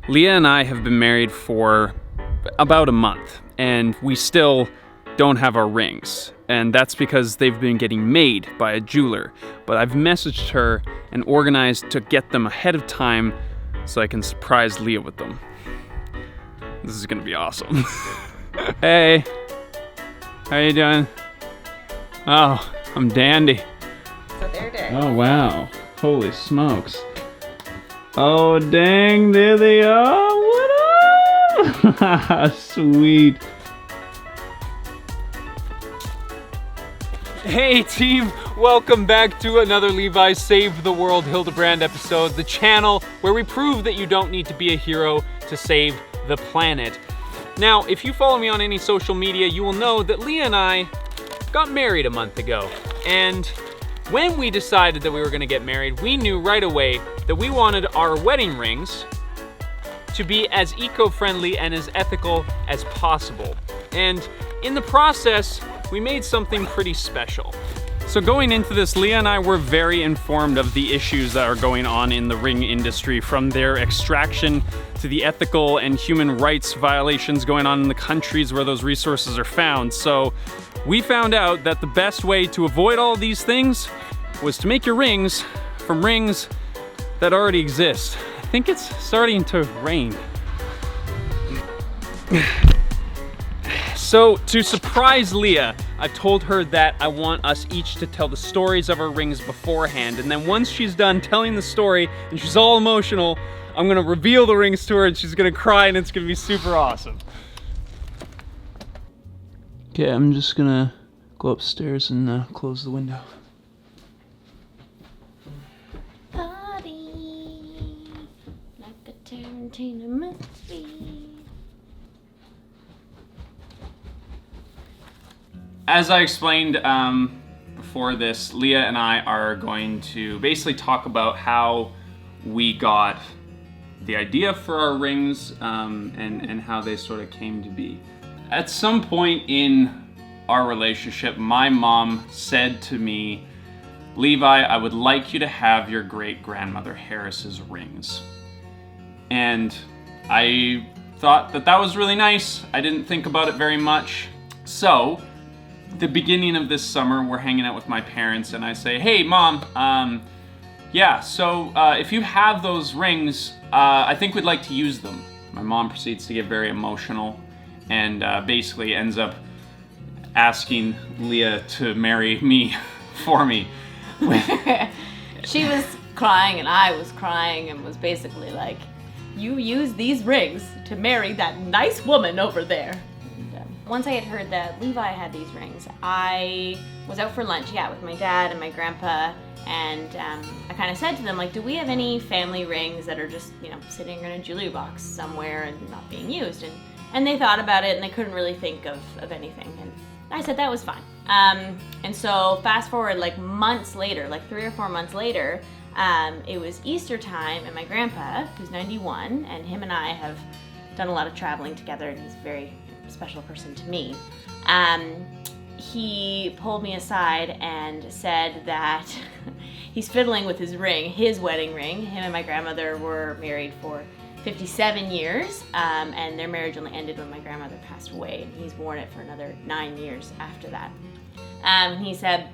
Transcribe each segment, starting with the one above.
Leah and I have been married for about a month, and we still don't have our rings. And that's because they've been getting made by a jeweler. But I've messaged her and organized to get them ahead of time so I can surprise Leah with them. This is gonna be awesome. Hey, how you doing? Oh, I'm dandy. So there it is. Oh wow, holy smokes. Oh dang, there they are, what up? Sweet. Hey team, welcome back to another Levi Save the World Hildebrand episode, the channel where we prove that you don't need to be a hero to save the planet. Now, if you follow me on any social media, you will know that Leah and I got married a month ago. And when we decided that we were gonna get married, we knew right away that we wanted our wedding rings to be as eco-friendly and as ethical as possible. And in the process, we made something pretty special. So going into this, Leah and I were very informed of the issues that are going on in the ring industry, from their extraction to the ethical and human rights violations going on in the countries where those resources are found. So we found out that the best way to avoid all these things was to make your rings from rings that already exist. I think it's starting to rain. So to surprise Leah, I told her that I want us each to tell the stories of our rings beforehand, and then once she's done telling the story and she's all emotional, I'm gonna reveal the rings to her and she's gonna cry and it's gonna be super awesome. Okay, I'm just gonna go upstairs and close the window. Party like a Tarantino movie. As I explained before this, Leah and I are going to basically talk about how we got the idea for our rings and how they sort of came to be. At some point in our relationship, my mom said to me, "Levi, I would like you to have your great-grandmother Harris's rings." And I thought that that was really nice. I didn't think about it very much. So, the beginning of this summer, we're hanging out with my parents and I say, "Hey Mom, if you have those rings, I think we'd like to use them." My mom proceeds to get very emotional and basically ends up asking Leah to marry me for me. She was crying and I was crying and was basically like, "You use these rings to marry that nice woman over there." Once I had heard that Levi had these rings, I was out for lunch, with my dad and my grandpa, and I kind of said to them, like, "Do we have any family rings that are just, sitting in a jewelry box somewhere and not being used?" And they thought about it and they couldn't really think of anything. And I said that was fine. And so fast forward like months later, like 3 or 4 months later, it was Easter time, and my grandpa, who's 91, and him and I have done a lot of traveling together, and he's a very special person to me. He pulled me aside and said that he's fiddling with his ring, his wedding ring. Him and my grandmother were married for 57 years, and their marriage only ended when my grandmother passed away, and he's worn it for another 9 years after that. He said,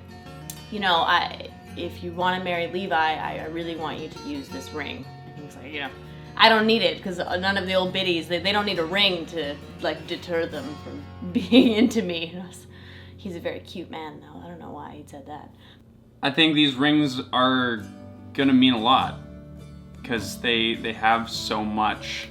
if you want to marry Levi, I really want you to use this ring. And he was like, I don't need it, because none of the old biddies, they don't need a ring to deter them from being into me. He's a very cute man though. I don't know why he said that. I think these rings are gonna mean a lot because they have so much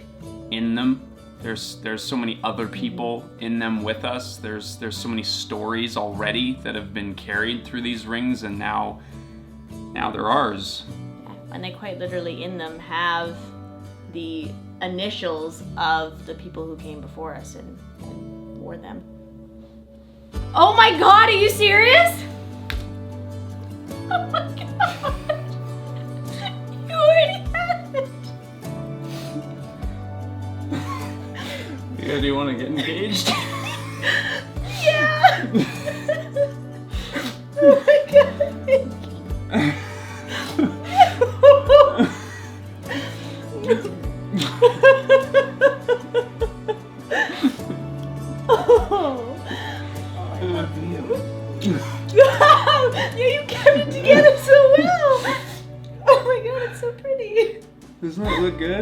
in them. There's so many other people in them with us. There's so many stories already that have been carried through these rings, and now they're ours. Yeah, and they quite literally in them have the initials of the people who came before us and wore them. Oh my God, are you serious? Oh my God. You already have it. Yeah, do you want to get engaged? Yeah. Oh my God.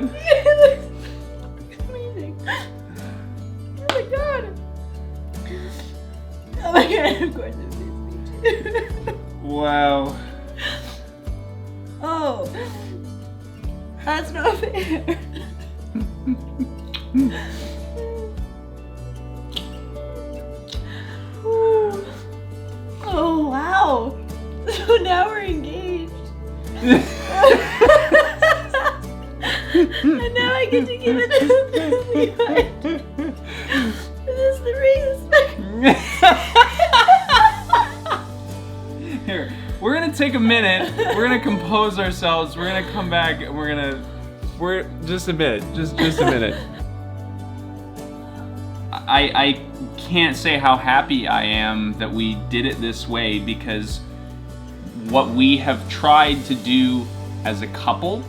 good? It looks amazing. Oh my god. Oh my god, of course it fits me. Wow. Oh. That's not fair. Ooh. Oh wow. So now we're engaged. And now I get to give it to Levi. This is the ring. Here, we're gonna take a minute. We're gonna compose ourselves. We're gonna come back and we're just a minute. Just a minute. I can't say how happy I am that we did it this way, because what we have tried to do as a couple,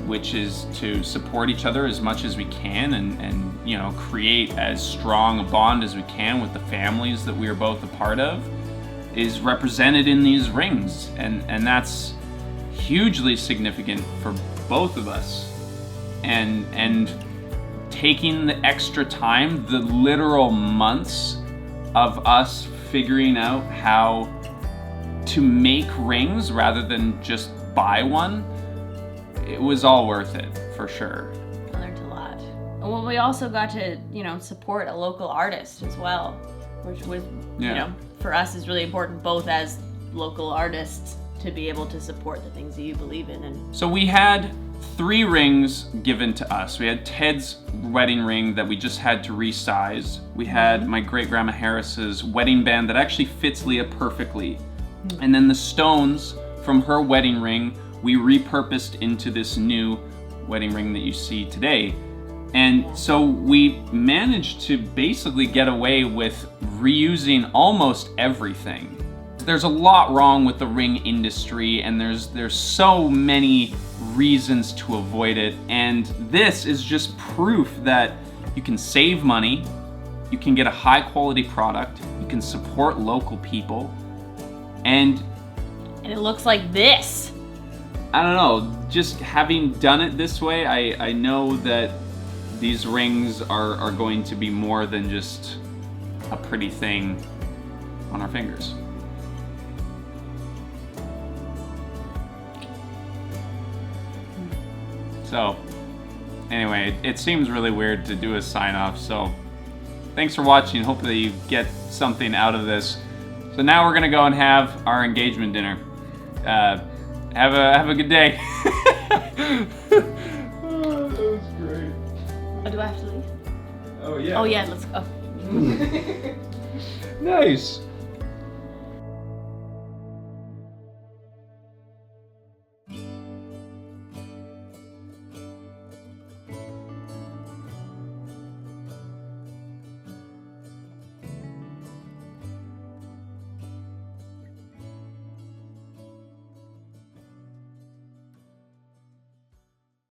which is to support each other as much as we can and you know, create as strong a bond as we can with the families that we are both a part of, is represented in these rings, and that's hugely significant for both of us. And taking the extra time, the literal months of us figuring out how to make rings rather than just buy one, it was all worth it for sure. I learned a lot. Well, we also got to, you know, support a local artist as well, which was, you know, for us is really important, both as local artists to be able to support the things that you believe in. And so we had 3 rings given to us. We had Ted's wedding ring that we just had to resize. We had my great grandma Harris's wedding band that actually fits Leah perfectly. And then the stones from her wedding ring we repurposed into this new wedding ring that you see today. And so we managed to basically get away with reusing almost everything. There's a lot wrong with the ring industry, and there's so many reasons to avoid it, and this is just proof that you can save money, you can get a high quality product, you can support local people, and it looks like this. I don't know, just having done it this way, I know that these rings are going to be more than just a pretty thing on our fingers. So, anyway, it seems really weird to do a sign off, so thanks for watching. Hope that you get something out of this. So now we're gonna go and have our engagement dinner. Have a good day. Oh, that was great. Oh, do I have to leave? Oh yeah. Oh yeah, let's go. Nice.